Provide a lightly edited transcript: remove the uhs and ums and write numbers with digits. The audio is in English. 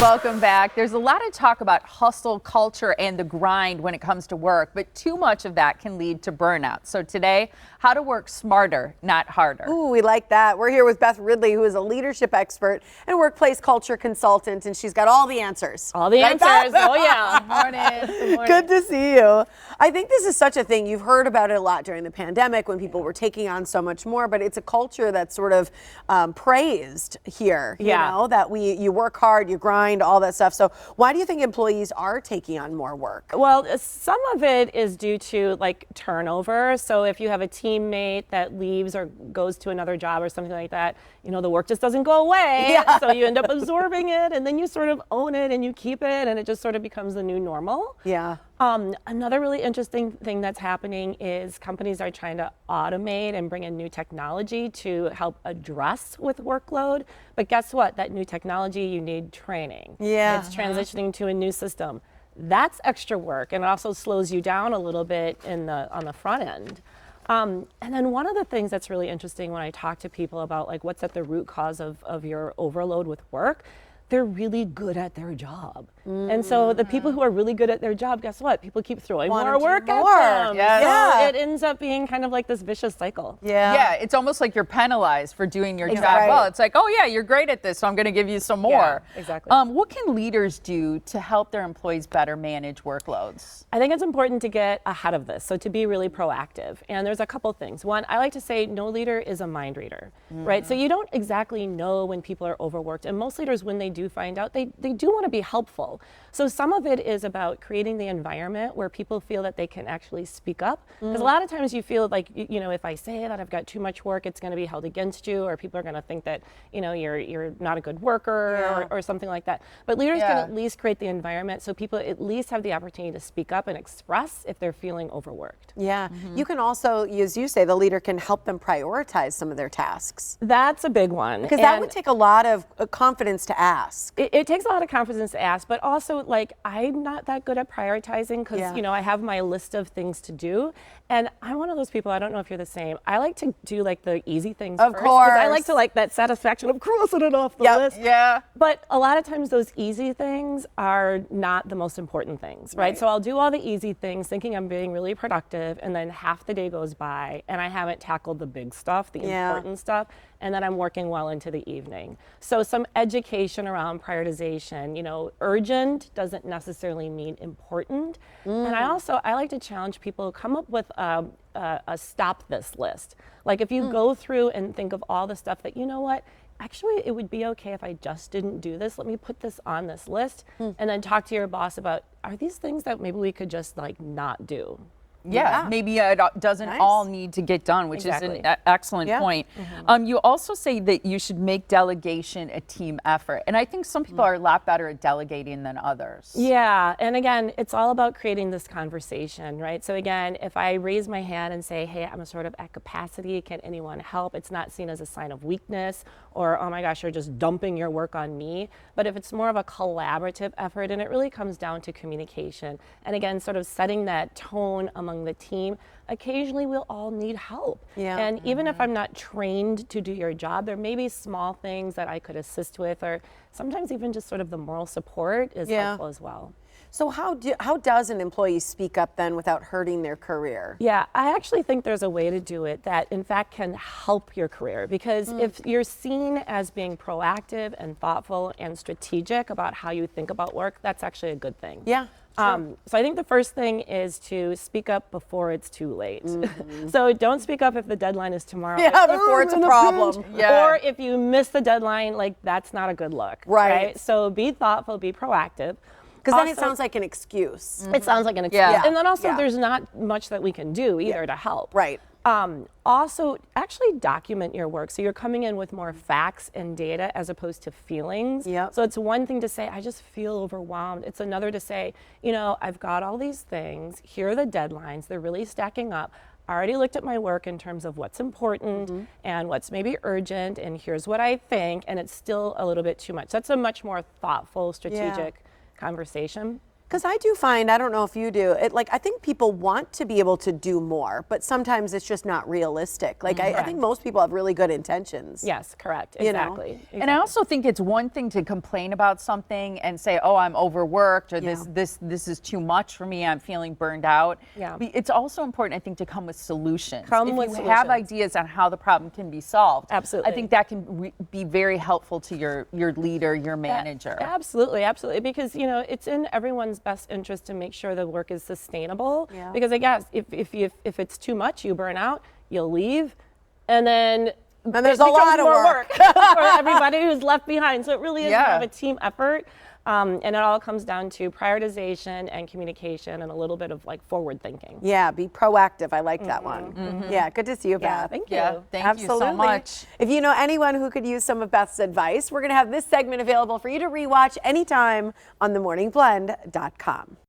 Welcome back. There's a lot of talk about hustle culture and the grind when it comes to work, but too much of that can lead to burnout. So today, how to work smarter, not harder. Ooh, we like that. We're here with Beth Ridley, who is a leadership expert and workplace culture consultant, and she's got all the answers. All the Right, answers. Beth? Oh, yeah. Good morning. Good to see you. I think this is such a thing. You've heard about it a lot during the pandemic when people were taking on so much more, but it's a culture that's sort of praised here. Yeah. You know, that you work hard, you grind, all that stuff. So why do you think employees are taking on more work? Well, some of it is due to like turnover. So if you have a teammate that leaves or goes to another job or something like that, you know, the work just doesn't go away. Yeah. So you end up absorbing it, and then you sort of own it and you keep it, and it just sort of becomes the new normal. Yeah. Another really interesting thing that's happening is companies are trying to automate and bring in new technology to help address with workload. But guess what? That new technology, you need training. Yeah. It's transitioning to a new system. That's extra work, and it also slows you down a little bit on the front end. And then one of the things that's really interesting when I talk to people about like what's at the root cause of your overload with work, they're really good at their job. And so the people who are really good at their job, guess what? People keep throwing more work at them. Yes. So it ends up being kind of like this vicious cycle. Yeah, it's almost like you're penalized for doing your job Exactly. well. It's like, oh yeah, you're great at this, so I'm going to give you some more. Yeah, exactly. What can leaders do to help their employees better manage workloads? I think it's important to get ahead of this, so to be really proactive. And there's a couple things. One, I like to say no leader is a mind reader, right? So you don't exactly know when people are overworked. And most leaders, when they do find out, they do want to be helpful. So some of it is about creating the environment where people feel that they can actually speak up. Because a lot of times you feel like, you know, if I say that I've got too much work, it's going to be held against you, or people are going to think that, you know, you're not a good worker or something like that. But leaders can at least create the environment so people at least have the opportunity to speak up and express if they're feeling overworked. Yeah. You can also, as you say, the leader can help them prioritize some of their tasks. That's a big one. Because that would take a lot of confidence to ask. It takes a lot of confidence to ask, but also like I'm not that good at prioritizing because you know I have my list of things to do, and I'm one of those people. I don't know if you're the same. I like to do like the easy things of first. course. I like to like that satisfaction of crossing it off the list. Yeah. But a lot of times those easy things are not the most important things, right? So I'll do all the easy things thinking I'm being really productive, and then half the day goes by and I haven't tackled the big stuff, the important stuff, and then I'm working well into the evening. So some education around prioritization, you know, urgent doesn't necessarily mean important. And I like to challenge people, come up with a stop this list. Like if you go through and think of all the stuff that, you know what, actually it would be okay if I just didn't do this. Let me put this on this list and then talk to your boss about, are these things that maybe we could just like not do? Yeah, maybe it doesn't all need to get done, which is an excellent point. You also say that you should make delegation a team effort. And I think some people are a lot better at delegating than others. Yeah, and again, it's all about creating this conversation, right? So again, if I raise my hand and say, hey, I'm sort of at capacity, can anyone help? It's not seen as a sign of weakness or, oh my gosh, you're just dumping your work on me. But if it's more of a collaborative effort, and it really comes down to communication, and again, sort of setting that tone among the team, occasionally we'll all need help. And even if I'm not trained to do your job, there may be small things that I could assist with, or sometimes even just sort of the moral support is helpful as well. So how does an employee speak up then without hurting their career? Yeah, I actually think there's a way to do it that in fact can help your career, because if you're seen as being proactive and thoughtful and strategic about how you think about work, that's actually a good thing. Yeah. So I think the first thing is to speak up before it's too late. So don't speak up if the deadline is tomorrow. Yeah, before it's a problem. Or if you miss the deadline, like that's not a good look. Right. So be thoughtful, be proactive. Because then it sounds like an excuse. It sounds like an excuse. Yeah. And then also there's not much that we can do either to help. Right. Also, actually document your work. So you're coming in with more facts and data as opposed to feelings. So it's one thing to say, I just feel overwhelmed. It's another to say, you know, I've got all these things. Here are the deadlines. They're really stacking up. I already looked at my work in terms of what's important and what's maybe urgent, and here's what I think, and it's still a little bit too much. That's a much more thoughtful, strategic conversation. Because I do find, I don't know if you do, I think people want to be able to do more, but sometimes it's just not realistic. I think most people have really good intentions. Yes, correct. You know? Exactly. And I also think it's one thing to complain about something and say, oh, I'm overworked, or this is too much for me, I'm feeling burned out. Yeah. But it's also important, I think, to come with solutions. If you have ideas on how the problem can be solved, absolutely. I think that can be very helpful to your leader, your manager. Absolutely, absolutely. Because, it's in everyone's best interest to make sure the work is sustainable. Yeah. Because I guess if it's too much, you burn out, you'll leave, and then there's a lot of work for everybody who's left behind. So it really is kind of a team effort. And it all comes down to prioritization and communication and a little bit of forward thinking. Yeah, be proactive. I like that one. Yeah, good to see you, Beth. Thank you. Yeah, thank you so much. If you know anyone who could use some of Beth's advice, we're going to have this segment available for you to rewatch anytime on themorningblend.com.